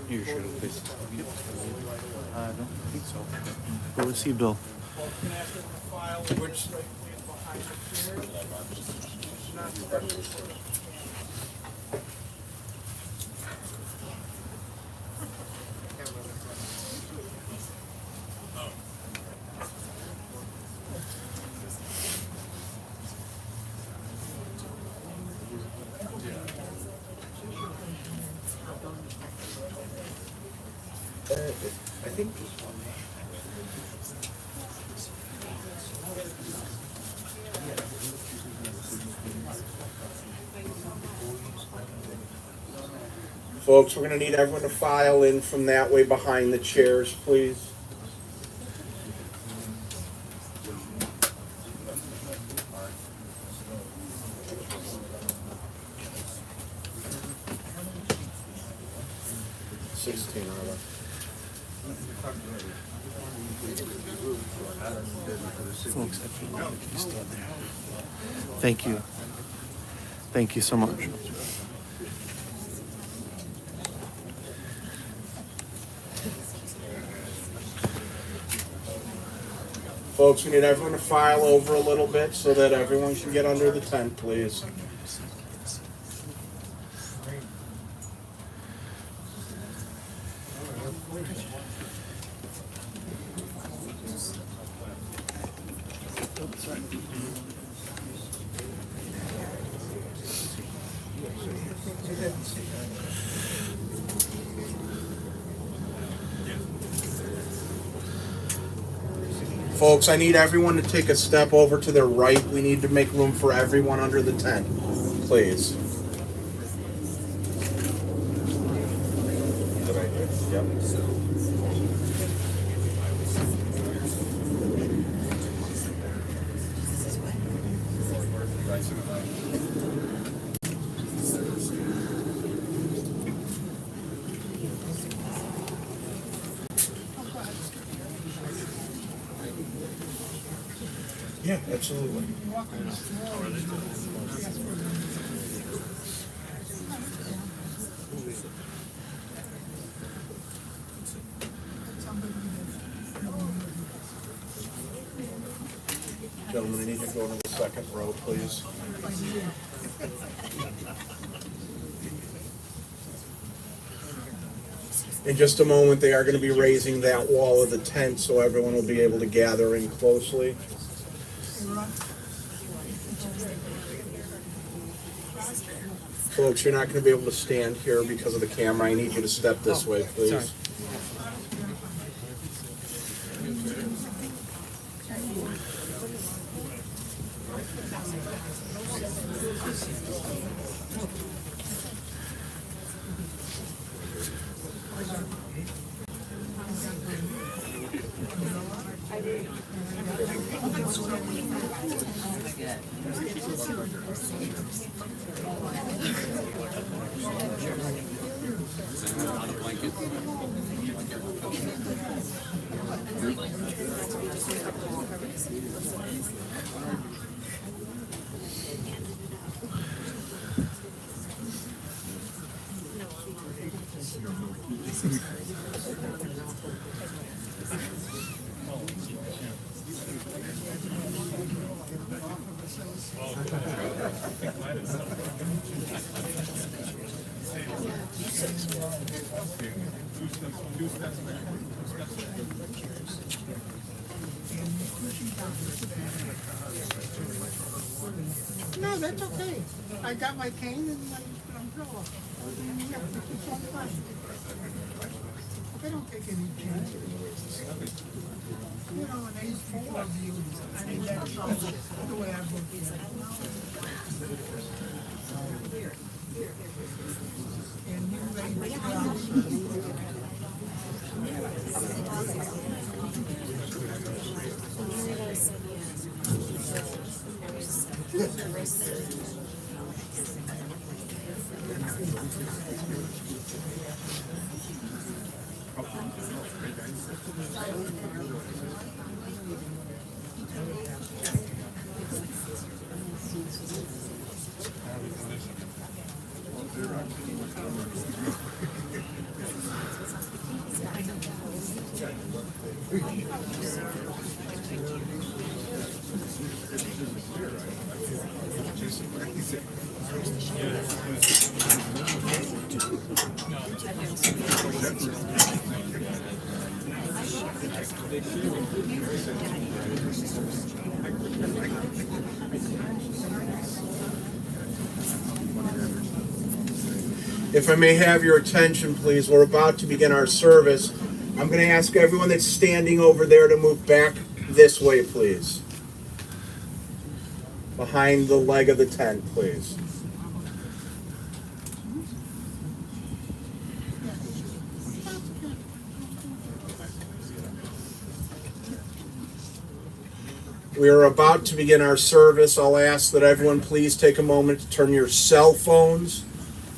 You sure this? I don't think so. We'll receive bill. I think folks, we're going to need everyone to file in from that way behind the chairs, please. Folks, I feel like he's still there. Thank you. Thank you so much. Folks, we need everyone to file over a little bit so that everyone can get under the tent, please. Folks, I need everyone to take a step over to their right. We need to make room for everyone under the tent, please. Good idea. Yep. Yeah, absolutely. Gentlemen, I need to go to the second row, please. In just a moment, they are going to be raising that wall of the tent so everyone will be able to gather in closely. Folks, you're not going to be able to stand here because of the camera. I need you to step this way, please. No, that's okay. I got my cane and my umbrella. Yeah, it's all fine. I don't take any chances. You know, and he's four of you. I mean, that's the way I look at it. And you raise the house. If I may have your attention, please, we're about to begin our service. I'm going to ask everyone that's standing over there to move back this way, please. Behind the leg of the tent, please. We are about to begin our service. I'll ask that everyone please take a moment to turn your cell phones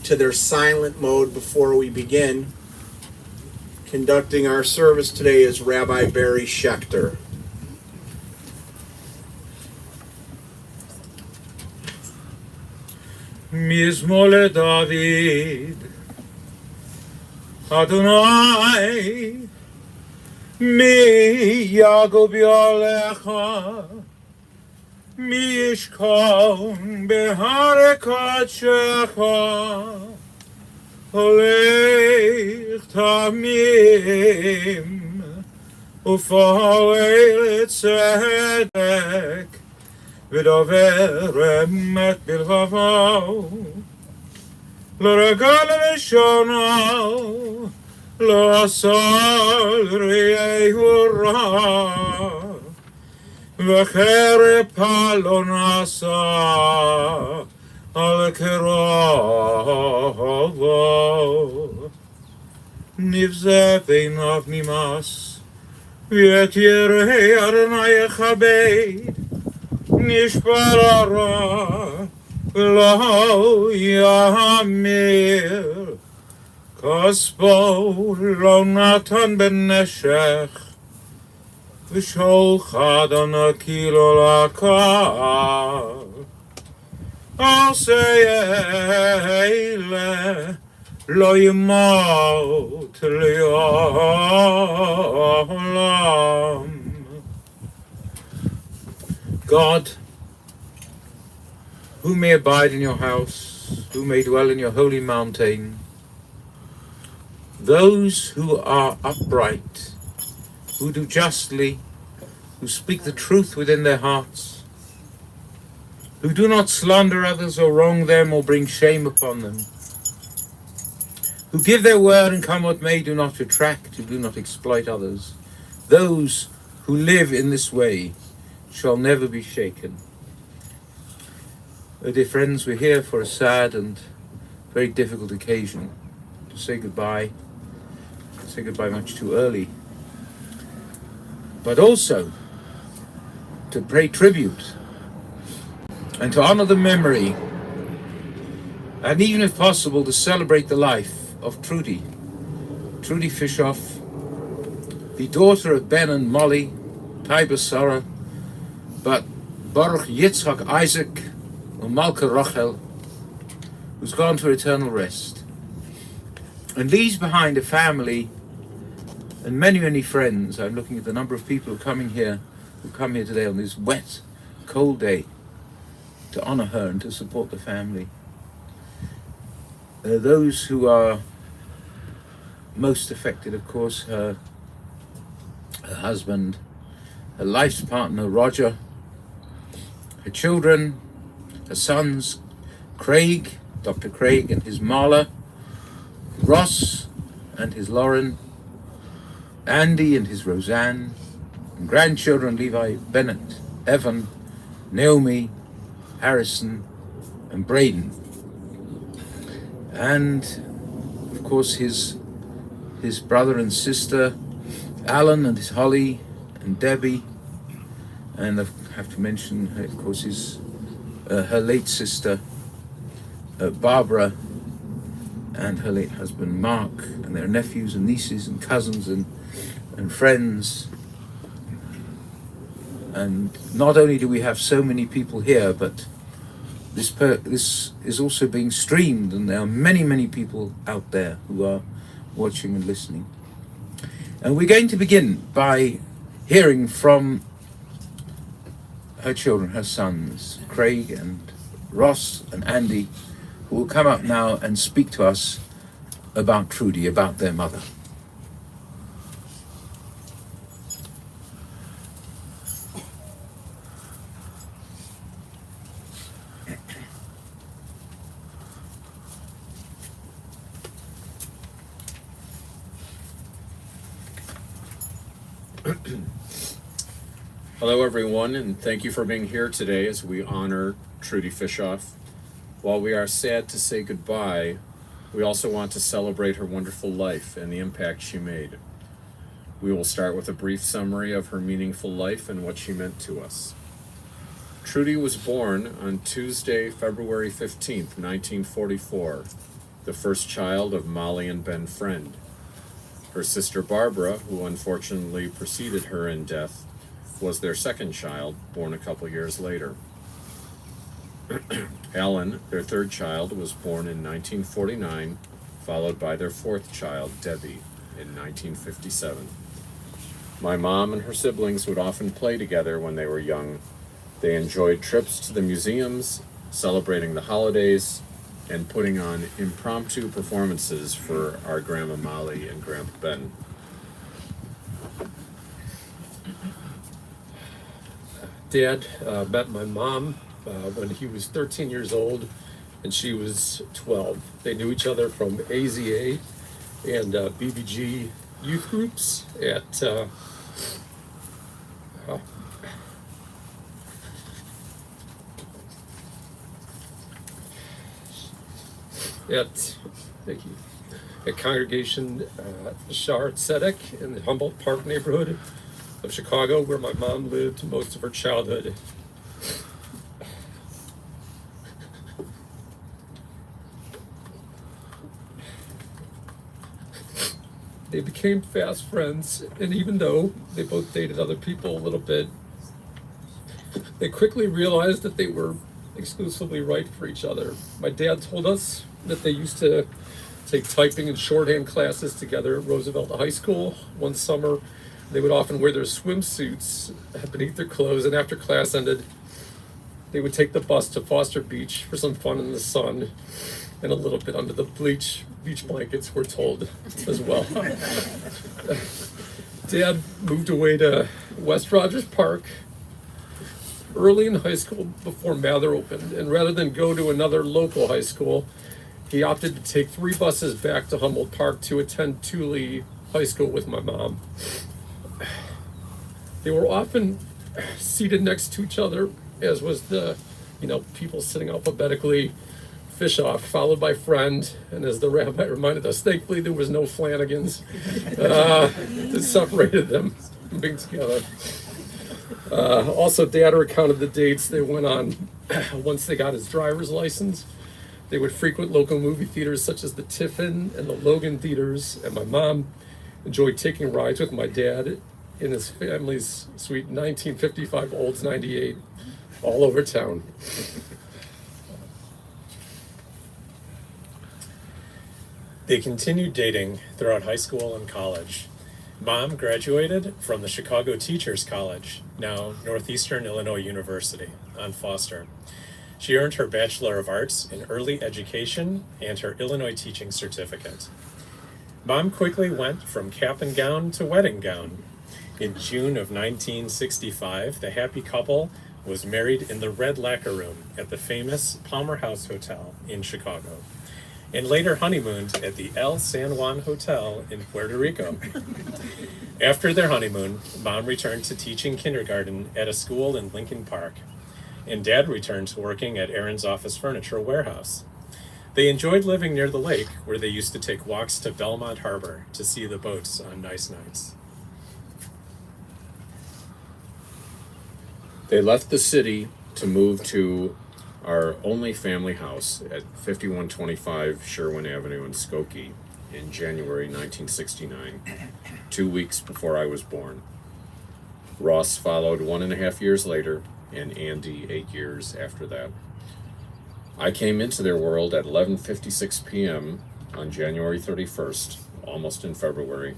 to their silent mode before we begin. Conducting our service today is Rabbi Barry Schechter. Mizmor David, Adonai, mi Yaakov Yolecha, mi Yishkon behar Kadshecha, Holech tamim, ופועל צדק, ודובר אמת בלבבו, לא רגל לשונו, לא עשו רעהו רע, וחרפה לא נשא על קרובו. נבזה בעיניו נמאס, ואת יראי אדוני יכבד, נשבר הרע ולא יאמר, כספו לא נתן בנשך, ושוחד הנקי לא לקח. עושה אלה לא ימות לעולם. God, who may abide in your house, who may dwell in your holy mountain, those who are upright, who do justly, who speak the truth within their hearts, who do not slander others or wrong them or bring shame upon them, who give their word and come what may, do not retract, who do not exploit others, those who live in this way shall never be shaken. Dear friends, we're here for a sad and very difficult occasion, to say goodbye much too early. but also to pay tribute and to honor the memory, and even if possible to celebrate the life of Trudye Fischoff, the daughter of Ben and Molly, Taiba Sarah, but Baruch Yitzchak Isaac and Malka Rachel, who's gone to eternal rest, and leaves behind a family and many, many friends. I'm looking at the number of people who come here today on this wet, cold day to honor her and to support the family. Those who are most affected, of course, her husband, her life's partner, Roger, her children, her sons, Craig, Dr. Craig and his Marla, Ross and his Lauren, Andy and his Roseanne, and grandchildren Levi, Bennett, Evan, Naomi, Harrison, and Braden. And of course his brother and sister, Alan and his Holly and Debbie, and I have to mention, of course, her late sister, Barbara, and her late husband, Mark, and their nephews and nieces and cousins and friends. And not only do we have so many people here, but this is also being streamed, and there are many, many people out there who are watching and listening. And we're going to begin by hearing from her children, her sons, Craig and Ross and Andy, who will come up now and speak to us about Trudye, about their mother. Hello everyone, and thank you for being here today as we honor Trudye Fischoff. While we are sad to say goodbye, we also want to celebrate her wonderful life and the impact she made. We will start with a brief summary of her meaningful life and what she meant to us. Trudye was born on Tuesday, February 15th, 1944, the first child of Molly and Ben Friend. Her sister Barbara, who unfortunately preceded her in death, was their second child, born a couple years later. Alan, their third child, was born in 1949, followed by their fourth child, Debbie, in 1957. My mom and her siblings would often play together when they were young. They enjoyed trips to the museums, celebrating the holidays, and putting on impromptu performances for our Grandma Molly and Grandpa Ben. Dad met my mom when he was 13 years old and she was 12. They knew each other from AZA and BBG youth groups at thank you, at Congregation Shar Tzedek in the Humboldt Park neighborhood of Chicago, where my mom lived most of her childhood. They became fast friends, and even though they both dated other people a little bit, they quickly realized that they were exclusively right for each other. My dad told us that they used to take typing and shorthand classes together at Roosevelt High School. One summer, they would often wear their swimsuits beneath their clothes, and after class ended, they would take the bus to Foster Beach for some fun in the sun and a little bit under the beach blankets, we're told, as well. Dad moved away to West Rogers Park early in high school before Mather opened, and rather than go to another local high school, he opted to take 3 buses back to Humboldt Park to attend Thule High School with my mom. They were often seated next to each other, as was the, people sitting alphabetically, Fischoff, followed by Friend, and as the rabbi reminded us, thankfully there was no Flanagans that separated them. being together. Also, Dad recounted the dates they went on once they got his driver's license. They would frequent local movie theaters such as the Tiffin and the Logan theaters, and my mom enjoyed taking rides with my dad in his family's sweet 1955 Olds 98 all over town. They continued dating throughout high school and college. Mom graduated from the Chicago Teachers College, now Northeastern Illinois University, on Foster. She earned her Bachelor of Arts in Early Education and her Illinois Teaching Certificate. Mom quickly went from cap and gown to wedding gown. In June of 1965, the happy couple was married in the Red Lacquer Room at the famous Palmer House Hotel in Chicago, and later honeymooned at the El San Juan Hotel in Puerto Rico. After their honeymoon, Mom returned to teaching kindergarten at a school in Lincoln Park, and Dad returned to working at Aaron's Office Furniture Warehouse. They enjoyed living near the lake, where they used to take walks to Belmont Harbor to see the boats on nice nights. They left the city to move to our only family house at 5125 Sherwin Avenue in Skokie in January 1969, 2 weeks before I was born. Ross followed 1.5 years later, and Andy 8 years after that. I came into their world at 11:56 p.m. on January 31st, almost in February.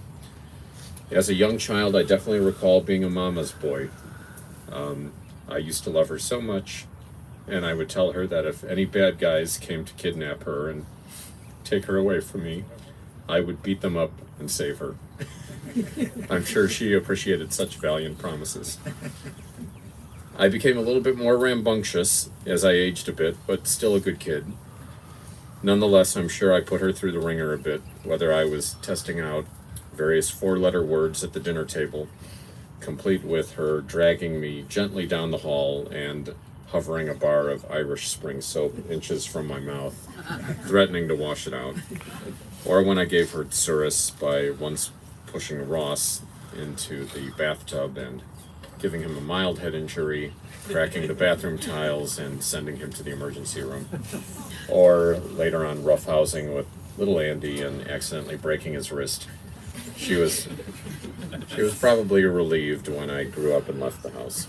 As a young child, I definitely recall being a mama's boy. I used to love her so much, and I would tell her that if any bad guys came to kidnap her and take her away from me, I would beat them up and save her. I'm sure she appreciated such valiant promises. I became a little bit more rambunctious as I aged a bit, but still a good kid. Nonetheless, I'm sure I put her through the ringer a bit, whether I was testing out various four-letter words at the dinner table, complete with her dragging me gently down the hall and hovering a bar of Irish Spring soap inches from my mouth, threatening to wash it out. Or when I gave her tsuris by once pushing Ross into the bathtub and giving him a mild head injury, cracking the bathroom tiles, and sending him to the emergency room. Or later on roughhousing with little Andy and accidentally breaking his wrist. She was probably relieved when I grew up and left the house.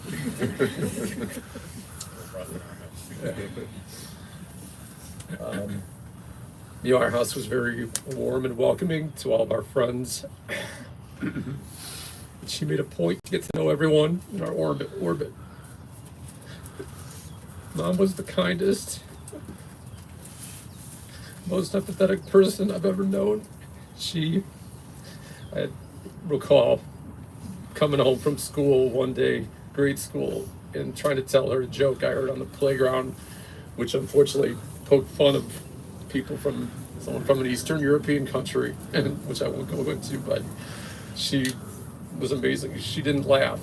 Our house was very warm and welcoming to all of our friends. She made a point to get to know everyone in our orbit. Mom was the kindest, most empathetic person I've ever known. I recall coming home from school one day, grade school, and trying to tell her a joke I heard on the playground, which unfortunately poked fun of someone from an Eastern European country, and which I won't go into, but she was amazing. She didn't laugh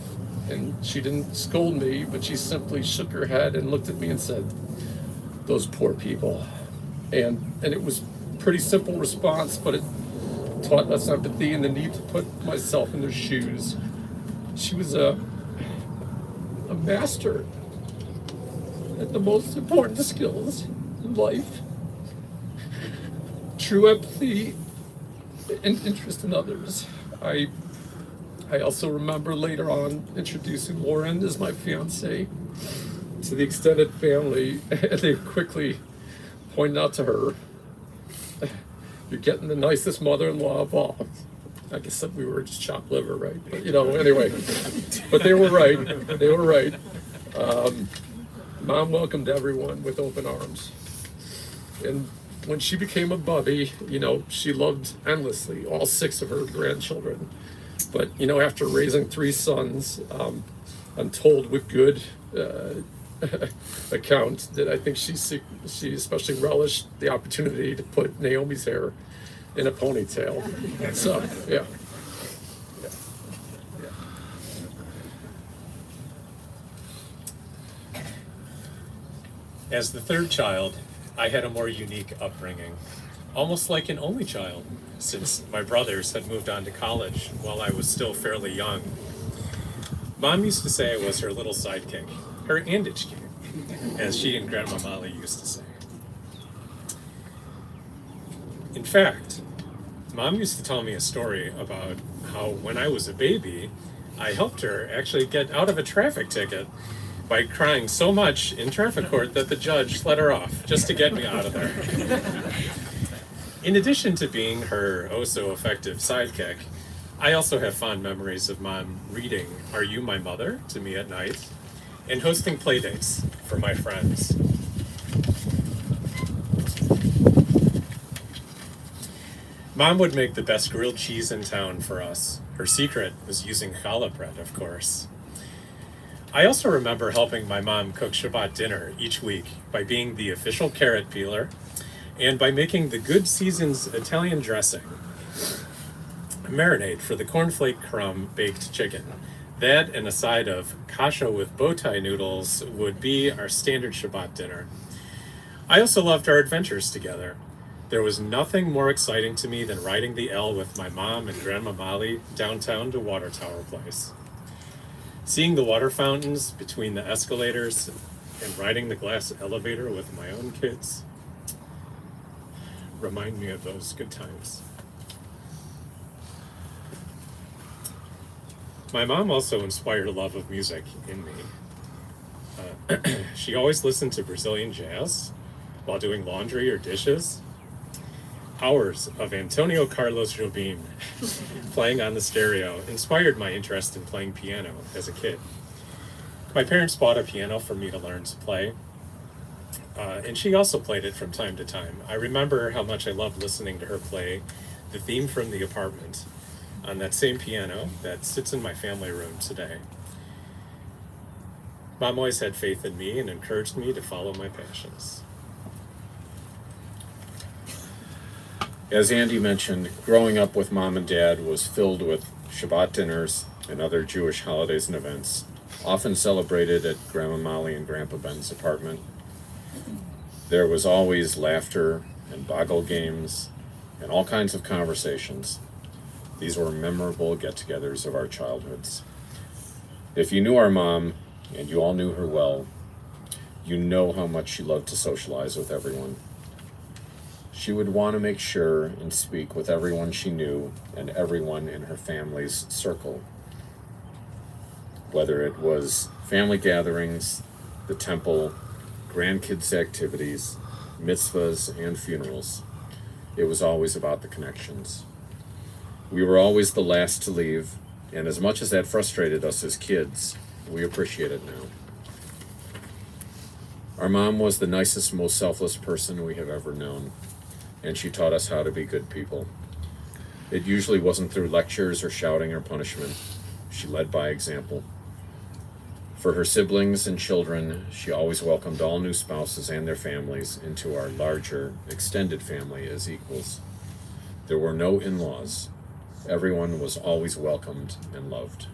and she didn't scold me, but she simply shook her head and looked at me and said, "Those poor people." And it was a pretty simple response, but it taught us empathy and the need to put myself in their shoes. She was a master at the most important skills in life: true empathy and interest in others. I also remember later on introducing Lauren as my fiance to the extended family, and they quickly pointed out to her, "You're getting the nicest mother-in-law of all." I guess that we were just chopped liver, right? But, anyway. But they were right. Mom welcomed everyone with open arms. And when she became a bubby, she loved endlessly all 6 of her grandchildren. But, after raising 3 sons, I'm told with good account that I think she especially relished the opportunity to put Naomi's hair in a ponytail. So, yeah. As the third child, I had a more unique upbringing, almost like an only child, since my brothers had moved on to college while I was still fairly young. Mom used to say I was her little sidekick, her andage king, as she and Grandma Molly used to say. In fact, Mom used to tell me a story about how when I was a baby, I helped her actually get out of a traffic ticket by crying so much in traffic court that the judge let her off just to get me out of there. In addition to being her oh so effective sidekick, I also have fond memories of Mom reading Are You My Mother to me at night and hosting play dates for my friends. Mom would make the best grilled cheese in town for us. Her secret was using challah bread, of course. I also remember helping my mom cook Shabbat dinner each week by being the official carrot peeler and by making the Good Seasons Italian dressing, a marinade for the cornflake crumb baked chicken. That and a side of kasha with bow tie noodles would be our standard Shabbat dinner. I also loved our adventures together. There was nothing more exciting to me than riding the L with my mom and Grandma Molly downtown to Water Tower Place. Seeing the water fountains between the escalators and riding the glass elevator with my own kids remind me of those good times. My mom also inspired a love of music in me. She always listened to Brazilian jazz while doing laundry or dishes. Hours of Antonio Carlos Jobim playing on the stereo inspired my interest in playing piano as a kid. My parents bought a piano for me to learn to play, and she also played it from time to time. I remember how much I loved listening to her play the theme from The Apartment on that same piano that sits in my family room today. Mom always had faith in me and encouraged me to follow my passions. As Andy mentioned, growing up with Mom and Dad was filled with Shabbat dinners and other Jewish holidays and events, often celebrated at Grandma Molly and Grandpa Ben's apartment. There was always laughter and boggle games and all kinds of conversations. These were memorable get-togethers of our childhoods. If you knew our mom, and you all knew her well, you know how much she loved to socialize with everyone. She would want to make sure and speak with everyone she knew and everyone in her family's circle. Whether it was family gatherings, the temple, grandkids' activities, mitzvahs, and funerals, it was always about the connections. We were always the last to leave, and as much as that frustrated us as kids, we appreciate it now. Our mom was the nicest, most selfless person we have ever known, and she taught us how to be good people. It usually wasn't through lectures or shouting or punishment. She led by example. For her siblings and children, she always welcomed all new spouses and their families into our larger, extended family as equals. There were no in-laws. Everyone was always welcomed and loved.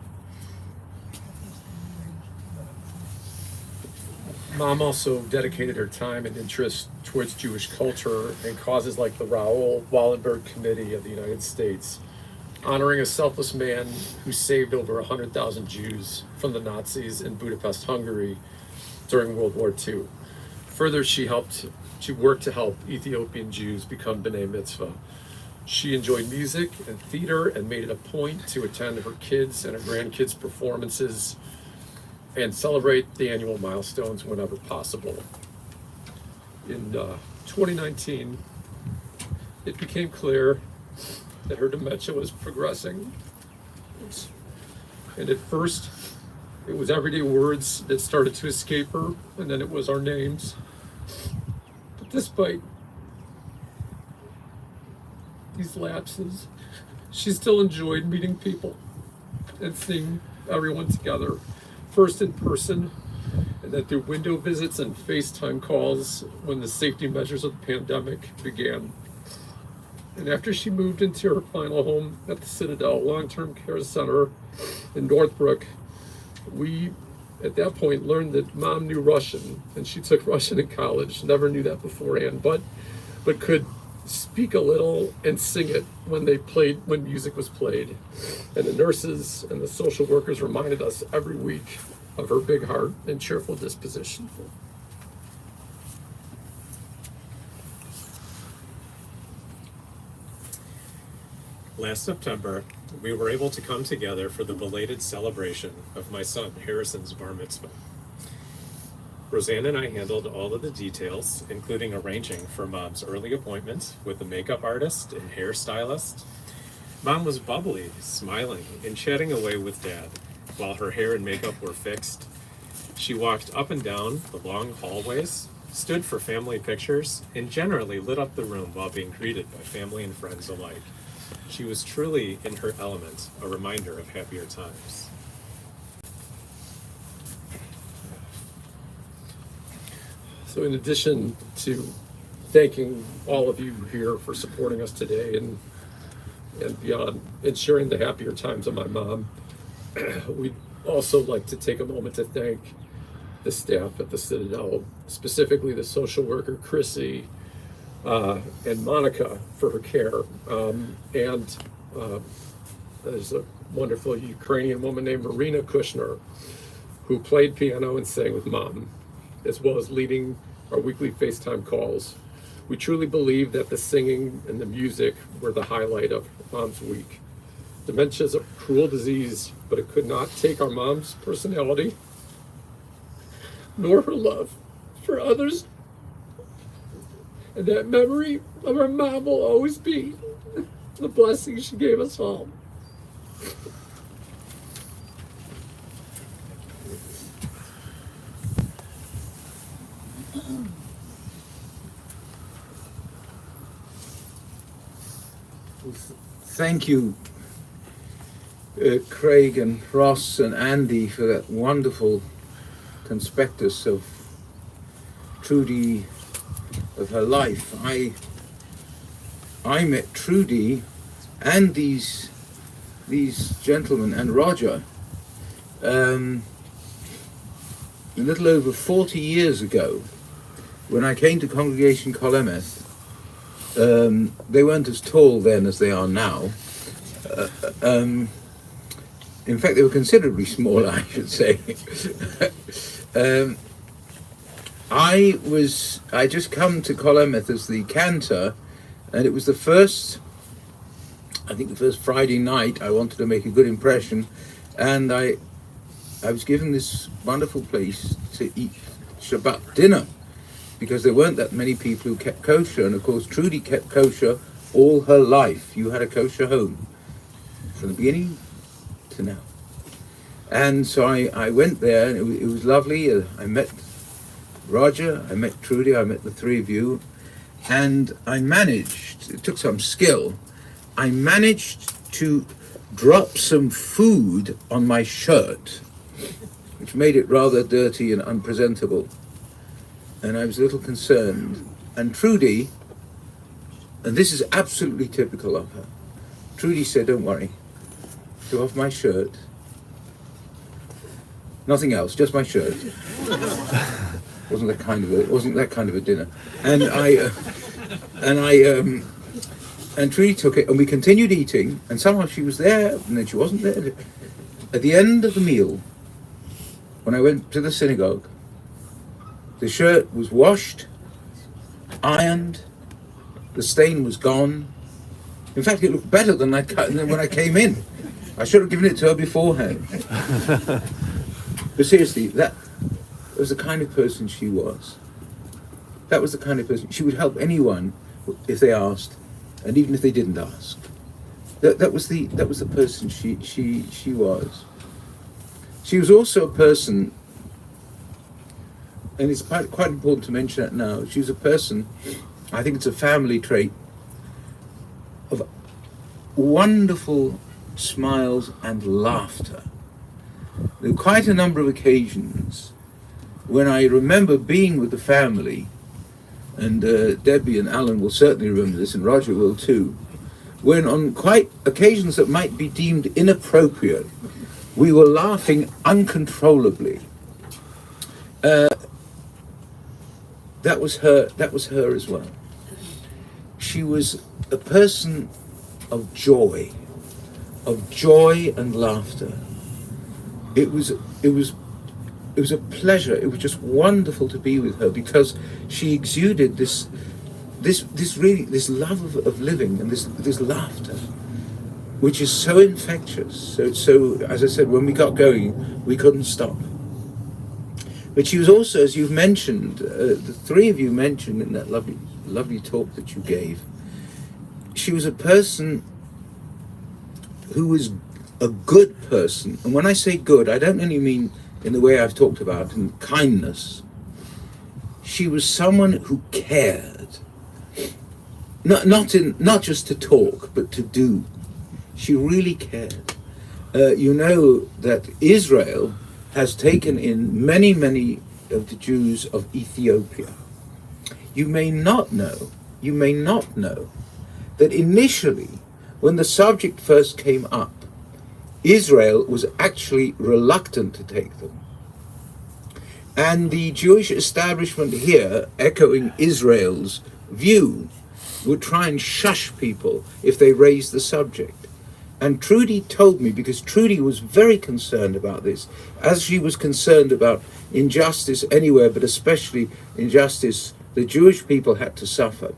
Mom also dedicated her time and interest towards Jewish culture and causes like the Raoul Wallenberg Committee of the United States, honoring a selfless man who saved over 100,000 Jews from the Nazis in Budapest, Hungary during World War II. Further, she worked to help Ethiopian Jews become B'nai Mitzvah. She enjoyed music and theater and made it a point to attend her kids' and her grandkids' performances and celebrate the annual milestones whenever possible. In 2019, it became clear that her dementia was progressing. And at first, it was everyday words that started to escape her, and then it was our names. But despite these lapses, she still enjoyed meeting people and seeing everyone together, first in person, and then through window visits and FaceTime calls when the safety measures of the pandemic began. And after she moved into her final home at the Citadel Long-Term Care Center in Northbrook, we, at that point, learned that Mom knew Russian, and she took Russian in college. Never knew that beforehand, but could speak a little and sing it when music was played. And the nurses and the social workers reminded us every week of her big heart and cheerful disposition. Last September, we were able to come together for the belated celebration of my son Harrison's bar mitzvah. Roseanne and I handled all of the details, including arranging for Mom's early appointment with the makeup artist and hairstylist. Mom was bubbly, smiling, and chatting away with Dad while her hair and makeup were fixed. She walked up and down the long hallways, stood for family pictures, and generally lit up the room while being greeted by family and friends alike. She was truly in her element, a reminder of happier times. So in addition to thanking all of you here for supporting us today and beyond and sharing the happier times of my mom, we'd also like to take a moment to thank the staff at the Citadel, specifically the social worker Chrissy and Monica for her care. There's a wonderful Ukrainian woman named Marina Kushner who played piano and sang with Mom, as well as leading our weekly FaceTime calls. We truly believe that the singing and the music were the highlight of Mom's week. Dementia is a cruel disease, but it could not take our mom's personality, nor her love for others. And that memory of our mom will always be the blessing she gave us all. Thank you, Craig and Ross and Andy, for that wonderful conspectus of Trudye, of her life. I met Trudye and these gentlemen and Roger a little over 40 years ago when I came to Congregation Kolemeth. They weren't as tall then as they are now. In fact, they were considerably smaller, I should say. I just come to Kolemeth as the cantor, and it was the first Friday night I wanted to make a good impression, and I was given this wonderful place to eat Shabbat dinner, because there weren't that many people who kept kosher, and of course Trudye kept kosher all her life. You had a kosher home from the beginning to now. And so I went there, and it was lovely. I met Roger, I met Trudye, I met the three of you, and I managed, it took some skill, I managed to drop some food on my shirt, which made it rather dirty and unpresentable. And I was a little concerned. And Trudye, and this is absolutely typical of her, Trudye said, "Don't worry, took off my shirt, nothing else, just my shirt." Wasn't that kind of a dinner. And Trudye took it, and we continued eating, and somehow she was there, and then she wasn't there. At the end of the meal, when I went to the synagogue, the shirt was washed, ironed, the stain was gone. In fact, it looked better than when I came in. I should have given it to her beforehand. But seriously, that was the kind of person she was. That was the kind of person. She would help anyone if they asked, and even if they didn't ask. That was the person she was. She was also a person, and it's quite important to mention that now. She was a person, I think it's a family trait, of wonderful smiles and laughter. There were quite a number of occasions when I remember being with the family, and Debbie and Alan will certainly remember this, and Roger will too, when on quite occasions that might be deemed inappropriate, we were laughing uncontrollably. That was her as well. she was a person of joy and laughter. It was a pleasure. It was just wonderful to be with her because she exuded this love of living and this laughter, which is so infectious. So as I said, when we got going, we couldn't stop. But she was also, as you've mentioned, the three of you mentioned in that lovely talk that you gave, she was a person who was a good person. And when I say good, I don't only mean in the way I've talked about, in kindness. She was someone who cared. Not just to talk, but to do. She really cared. You know that Israel has taken in many of the Jews of Ethiopia. You may not know that initially, when the subject first came up, Israel was actually reluctant to take them. And the Jewish establishment here, echoing Israel's view, would try and shush people if they raised the subject. And Trudye told me, because Trudye was very concerned about this, as she was concerned about injustice anywhere, but especially injustice the Jewish people had to suffer.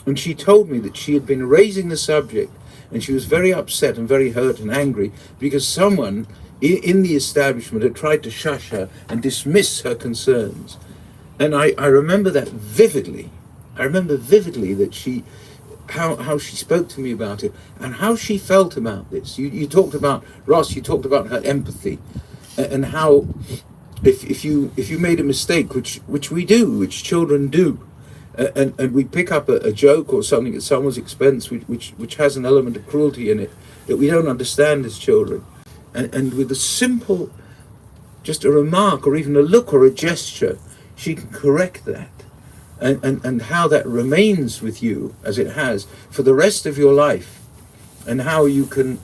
And she told me that she had been raising the subject, and she was very upset and very hurt and angry because someone in the establishment had tried to shush her and dismiss her concerns. And I remember that vividly. I remember vividly that how she spoke to me about it and how she felt about this. You talked about, Ross, you talked about her empathy and how if you made a mistake, which we do, which children do, and we pick up a joke or something at someone's expense which has an element of cruelty in it that we don't understand as children, and with a simple, just a remark or even a look or a gesture, she can correct that. And how that remains with you, as it has, for the rest of your life, and how you can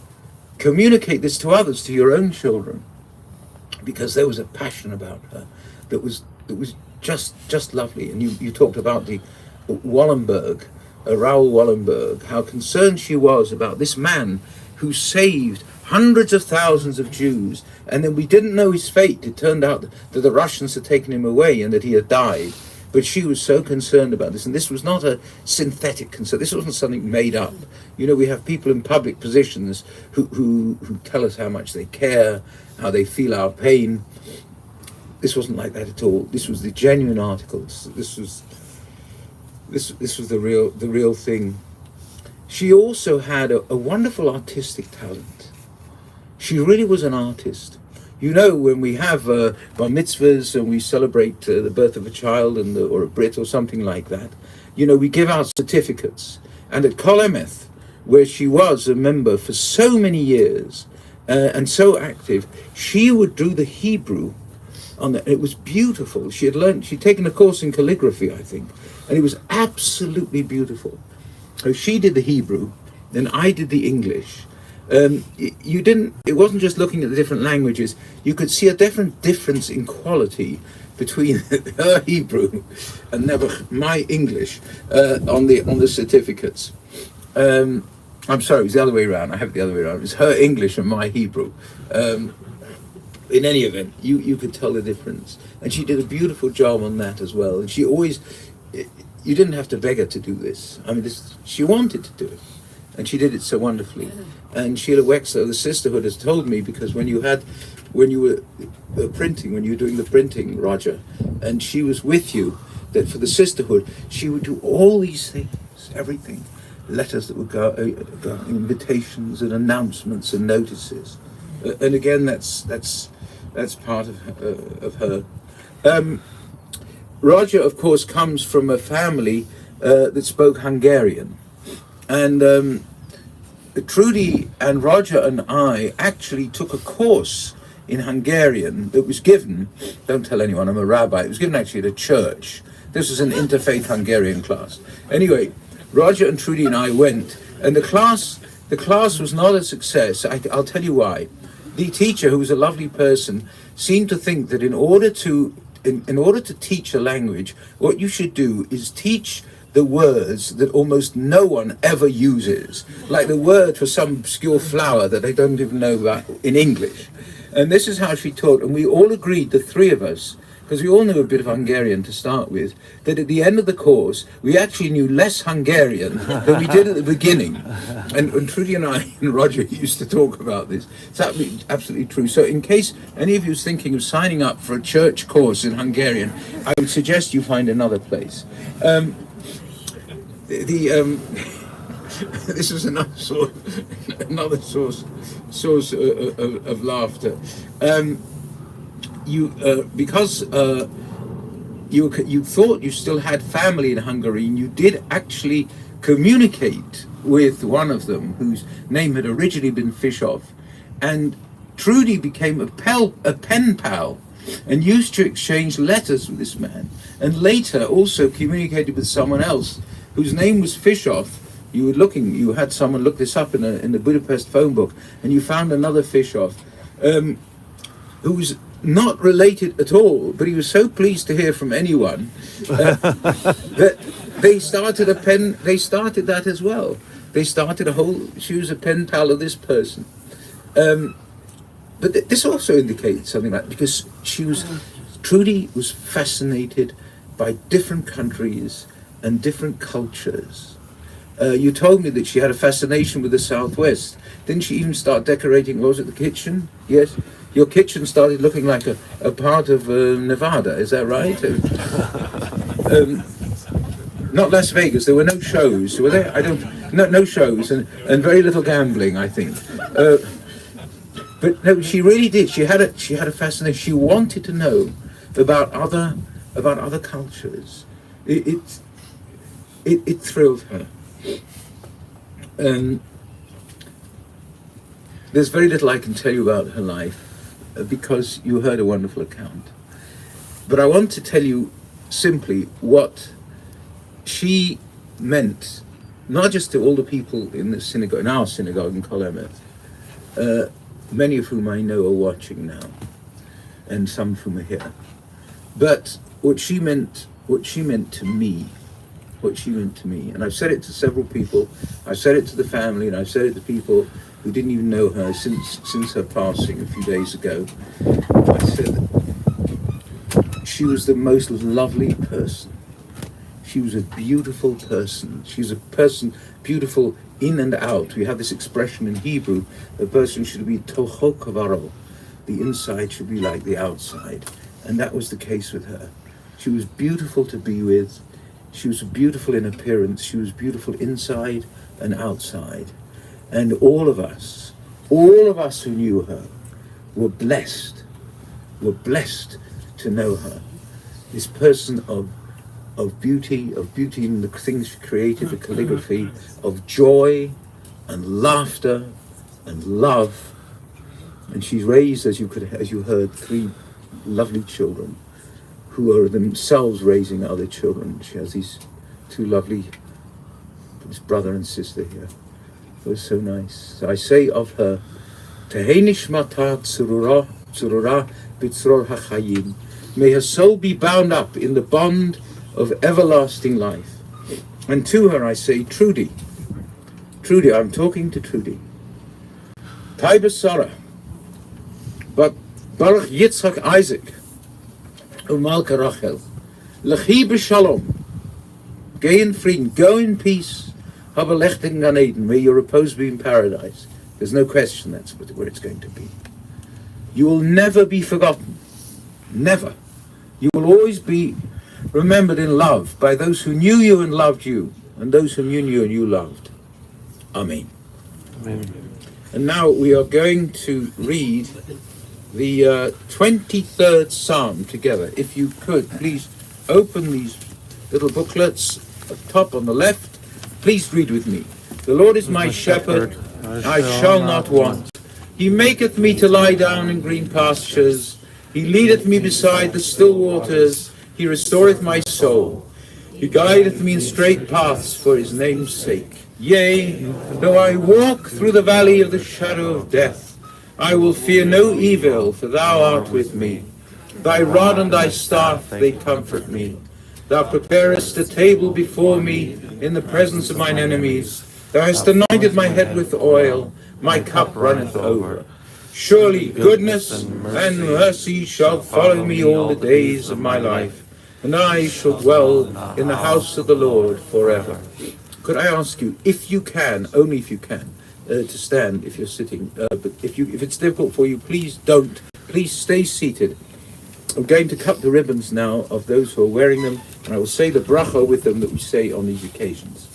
communicate this to others, to your own children, because there was a passion about her that was just lovely. And you talked about the Wallenberg, Raoul Wallenberg, how concerned she was about this man who saved hundreds of thousands of Jews, and then we didn't know his fate. It turned out that the Russians had taken him away and that he had died. But she was so concerned about this, and this was not a synthetic concern. This wasn't something made up. You know, we have people in public positions who tell us how much they care, how they feel our pain. This wasn't like that at all. This was the genuine articles. This was the real thing. She also had a wonderful artistic talent. She really was an artist. You know, when we have bar mitzvahs and we celebrate the birth of a child or a Brit or something like that, you know, we give out certificates. And at Kol Emeth, where she was a member for so many years and so active, she would do the Hebrew on that. It was beautiful. She'd taken a course in calligraphy, I think, and it was absolutely beautiful. So she did the Hebrew, then I did the English. It wasn't just looking at the different languages. You could see a different difference in quality between her Hebrew and my English on the certificates. I'm sorry, it was the other way around. I have it the other way around. It was her English and my Hebrew. In any event, you could tell the difference. And she did a beautiful job on that as well. And she always, you didn't have to beg her to do this. I mean, she wanted to do it. And she did it so wonderfully. And Sheila Wexler, the sisterhood, has told me, because when you were doing the printing, Roger, and she was with you, that for the sisterhood, she would do all these things, everything, letters that would go, invitations and announcements and notices. And again, that's part of her. Roger, of course, comes from a family that spoke Hungarian. And Trudye and Roger and I actually took a course in Hungarian that was given, don't tell anyone, I'm a rabbi, it was given actually at a church. This was an interfaith Hungarian class. Anyway, Roger and Trudye and I went, and the class was not a success. I'll tell you why. The teacher, who was a lovely person, seemed to think that in order to teach a language, what you should do is teach the words that almost no one ever uses, like the word for some obscure flower that they don't even know about in English. And this is how she taught, and we all agreed, the three of us, because we all knew a bit of Hungarian to start with, that at the end of the course, we actually knew less Hungarian than we did at the beginning. And Trudye and I and Roger used to talk about this. It's absolutely true. So in case any of you is thinking of signing up for a church course in Hungarian, I would suggest you find another place. This is another source of laughter. Because you thought you still had family in Hungary, and you did actually communicate with one of them, whose name had originally been Fischoff, and Trudye became a pen pal, and used to exchange letters with this man, and later also communicated with someone else whose name was Fischoff. You had someone look this up in the Budapest phone book, and you found another Fischoff, who was not related at all, but he was so pleased to hear from anyone that they started that as well. They started she was a pen pal of this person. But this also indicates something like, because Trudye was fascinated by different countries and different cultures. You told me that she had a fascination with the Southwest. Didn't she even start decorating, what was it, the kitchen? Yes? Your kitchen started looking like a part of Nevada, is that right? Not Las Vegas, there were no shows, were there? No shows, and very little gambling, I think. But no, she really did. She had a fascination. She wanted to know about other cultures. It thrilled her. There's very little I can tell you about her life, because you heard a wonderful account. But I want to tell you simply what she meant, not just to all the people in the synagogue, in our synagogue in Kolemeth, many of whom I know are watching now, and some of whom are here, but what she meant to me. And I've said it to several people. I've said it to the family, and I've said it to people who didn't even know her since her passing a few days ago. I said that she was the most lovely person. She was a beautiful person. She was a person beautiful in and out. We have this expression in Hebrew: a person should be tocho kavaro. The inside should be like the outside, and that was the case with her. She was beautiful to be with. She was beautiful in appearance. She was beautiful inside and outside. And all of us who knew her were blessed to know her. This person of beauty in the things she created, the calligraphy, of joy and laughter and love. And she's raised, as you heard, 3 lovely children, who are themselves raising other children. She has these 2 lovely, this brother and sister here. It was so nice. So I say of her, Tehei nishmata tzurura b'tzror hachayim. May her soul be bound up in the bond of everlasting life. And to her I say, Trudye, I'm talking to Trudye. Taiba Sarah, but Baruch Yitzchak Isaac, Umalka Rachel, Lechi b'shalom, gay in freedom, go in peace, have a lecht in Gan Eden, may your repose be in paradise. There's no question that's where it's going to be. You will never be forgotten, never. You will always be remembered in love by those who knew you and loved you, and those whom you knew and you loved. Amen. Amen. And now we are going to read the 23rd Psalm together. If you could, please open these little booklets up top on the left. Please read with me. The Lord is my shepherd, I shall not want. He maketh me to lie down in green pastures. He leadeth me beside the still waters. He restoreth my soul. He guideth me in straight paths for his name's sake. Yea, though I walk through the valley of the shadow of death, I will fear no evil, for thou art with me. Thy rod and thy staff, they comfort me. Thou preparest a table before me in the presence of mine enemies. Thou hast anointed my head with oil, my cup runneth over. Surely goodness and mercy shall follow me all the days of my life, and I shall dwell in the house of the Lord forever. Could I ask you, if you can, only if you can, to stand if you're sitting, but if it's difficult for you, please don't. Please stay seated. I'm going to cut the ribbons now of those who are wearing them, and I will say the bracha with them that we say on these occasions.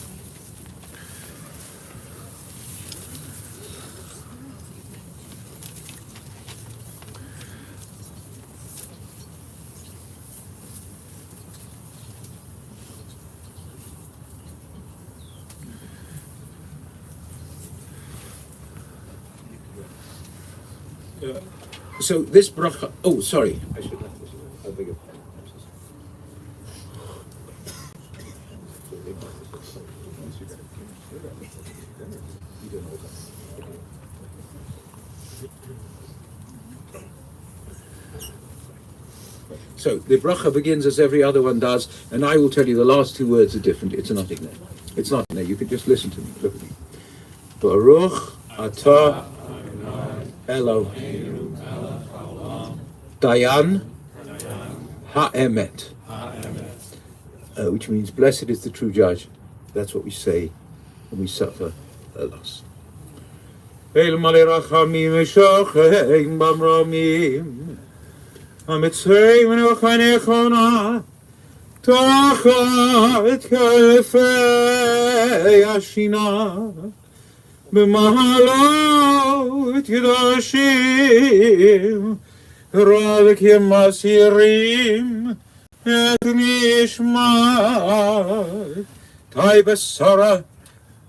So this bracha, oh sorry, I should have this. I beg your pardon. So the bracha begins as every other one does, and I will tell you the last two words are different. It's not in there. It's not in there. You can just listen to me. Look at me. Baruch atah Eloheinu Dayan Ha'emet, which means blessed is the true judge. That's what we say when we suffer a loss. El malei rachamim v'shochein b'mramim hamitzrei v'nochanei chona tachat kefei ashina b'mahalot yidashim Rav Masirim et Mishma Tai Besara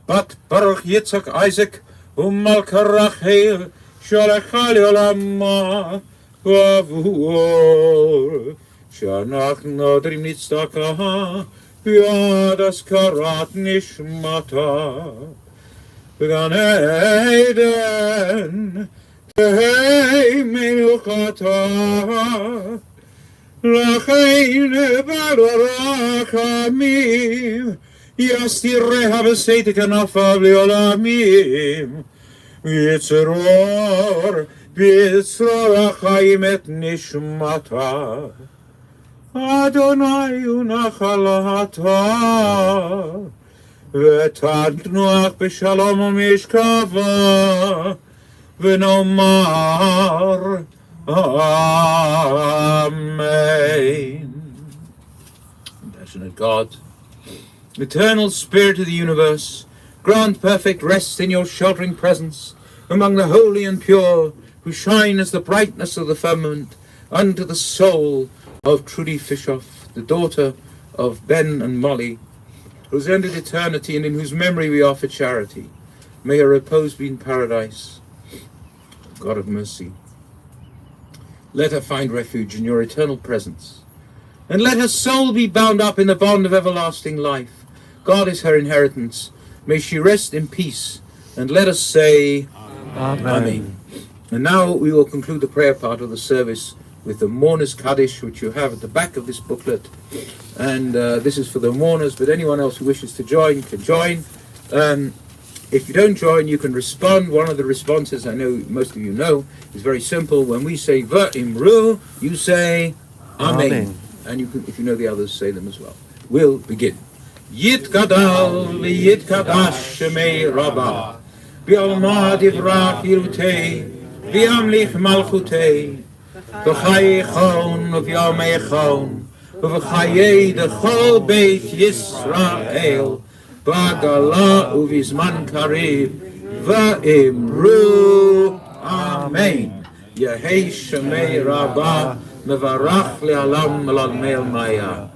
Bat Baruch Yitzhak Isaac Malka Rachel Shalachal Yolama Vavur Shanach Nodrim Nitztaka Yad Askarat Nishmata Gan Eden Hey, Menukata, Lachain Barachamim, Yastireha Besetikanafa Violamim, Yitzror, Yitzrorachim et Nishmata, Adonai Unachalata, Vetadnuach Beshalom Mishkava, V'nomar Amen. Compassionate God, eternal Spirit of the universe, grant perfect rest in your sheltering presence among the holy and pure, who shine as the brightness of the firmament unto the soul of Trudye Fischoff, the daughter of Ben and Molly, who's ended eternity and in whose memory we offer charity. May her repose be in paradise. God of mercy, let her find refuge in your eternal presence, and let her soul be bound up in the bond of everlasting life. God is her inheritance. May she rest in peace, and let us say Amen. And now we will conclude the prayer part of the service with the Mourners Kaddish, which you have at the back of this booklet, and this is for the mourners, but anyone else who wishes to join can join. If you don't join, you can respond. One of the responses, I know most of you know, is very simple. When we say V'imru, you say Amen. And you can, if you know the others, say them as well. We'll begin. Yitgadal v'yitkadash shemei Rabbah B'alma divrach yirutei V'yamlich malchutei V'chai chon v'yamei chon V'chayei dechol beit Yisrael Bagala uvizman karib va'imru Amen. Yehei shemei Rabbah mevarach le'alam alal meil maya.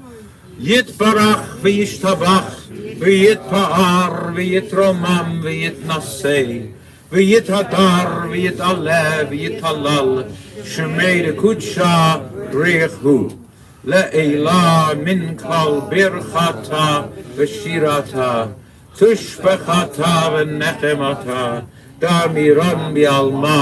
Yitbarach v'yishtabach v'yitpa'ar v'yitromam v'yitnasei v'yithadar v'yitaleh v'yitalal shemei dekudsha richu le'ela min kal birchata v'shirata tushbechata v'nechemata damiran bi'alma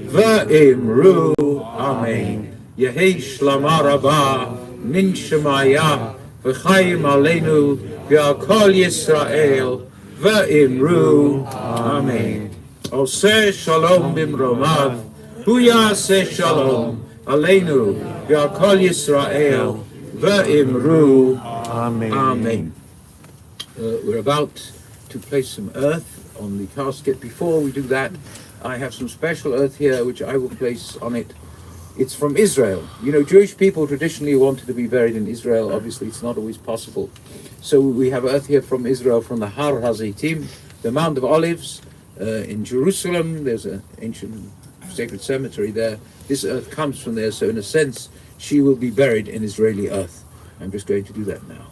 v'imru Amen. Yehei shlama rabba min shemaya v'chaim aleinu v'al kol Yisrael v'imru. Amen. Oseh shalom bimromav, hu yaseh shalom aleinu v'al kol Yisrael v'imru. Amen. Amen. We're about to place some earth on the casket. Before we do that, I have some special earth here which I will place on it. It's from Israel. You know, Jewish people traditionally wanted to be buried in Israel. Obviously, it's not always possible. So we have earth here from Israel, from the Har HaZeitim, the Mount of Olives. In Jerusalem, there's an ancient sacred cemetery there. This earth comes from there, so in a sense, she will be buried in Israeli earth. I'm just going to do that now.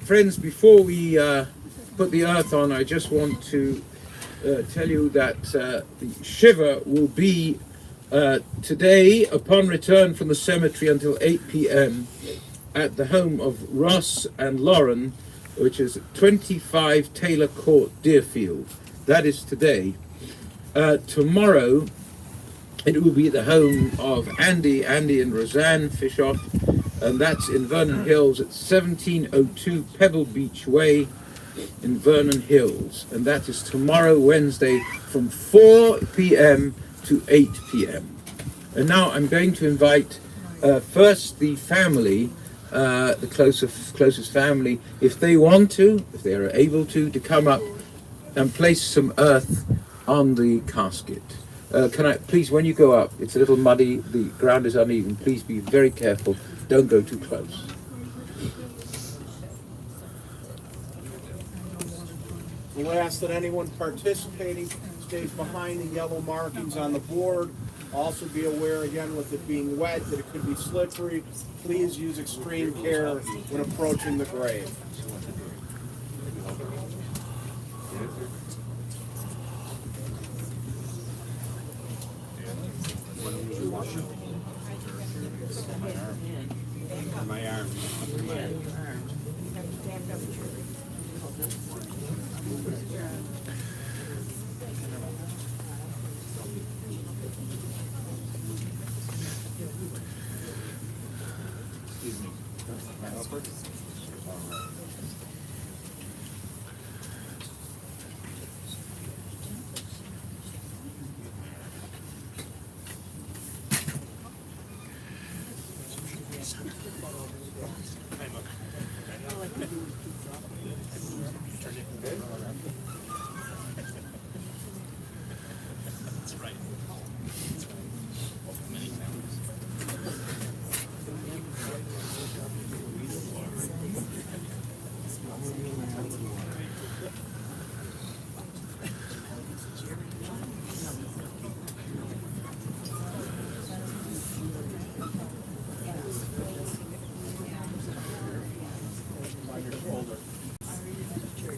Friends, before we put the earth on, I just want to tell you that the Shiva will be today, upon return from the cemetery, until 8 p.m. at the home of Ross and Lauren, which is 25 Taylor Court, Deerfield. That is today. Tomorrow, it will be at the home of Andy and Roseanne Fischoff, and that's in Vernon Hills at 1702 Pebble Beach Way in Vernon Hills. And that is tomorrow, Wednesday, from 4 p.m. to 8 p.m. And now I'm going to invite first the family, the closest family, if they want to, if they are able to come up and place some earth on the casket. Can I, please, when you go up, it's a little muddy, the ground is uneven, please be very careful, don't go too close. We'll ask that anyone participating stays behind the yellow markings on the board. Also be aware, again, with it being wet, that it could be slippery. Please use extreme care when approaching the grave. My arm.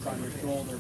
On your shoulder.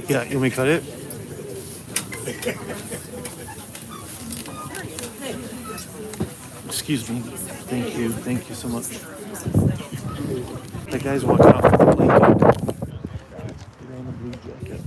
Yeah, you want me to cut it? Excuse me. Thank you. Thank you so much. That guy's walking off with a blanket. Wearing a blue jacket.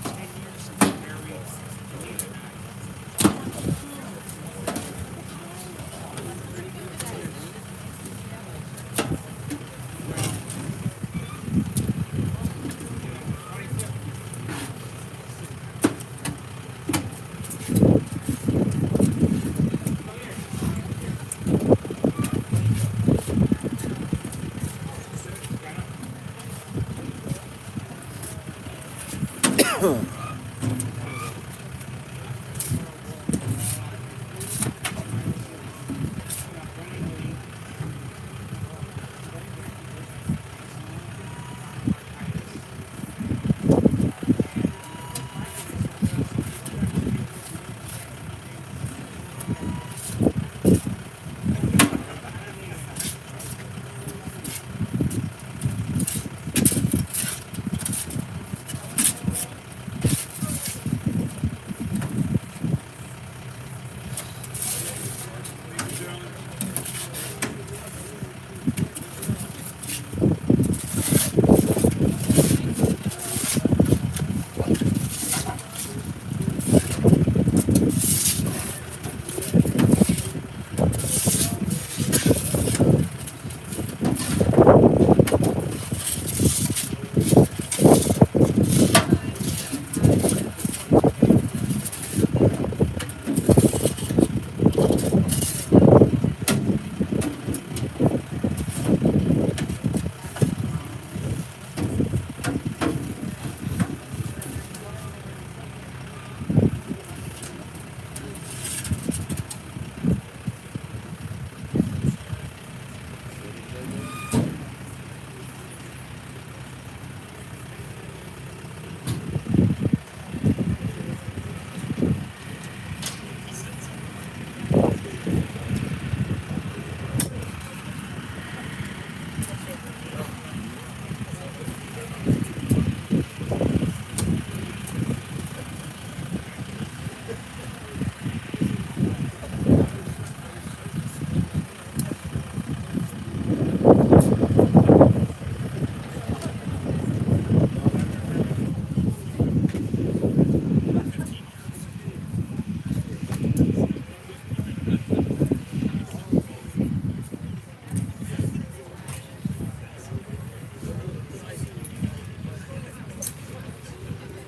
10 years of married,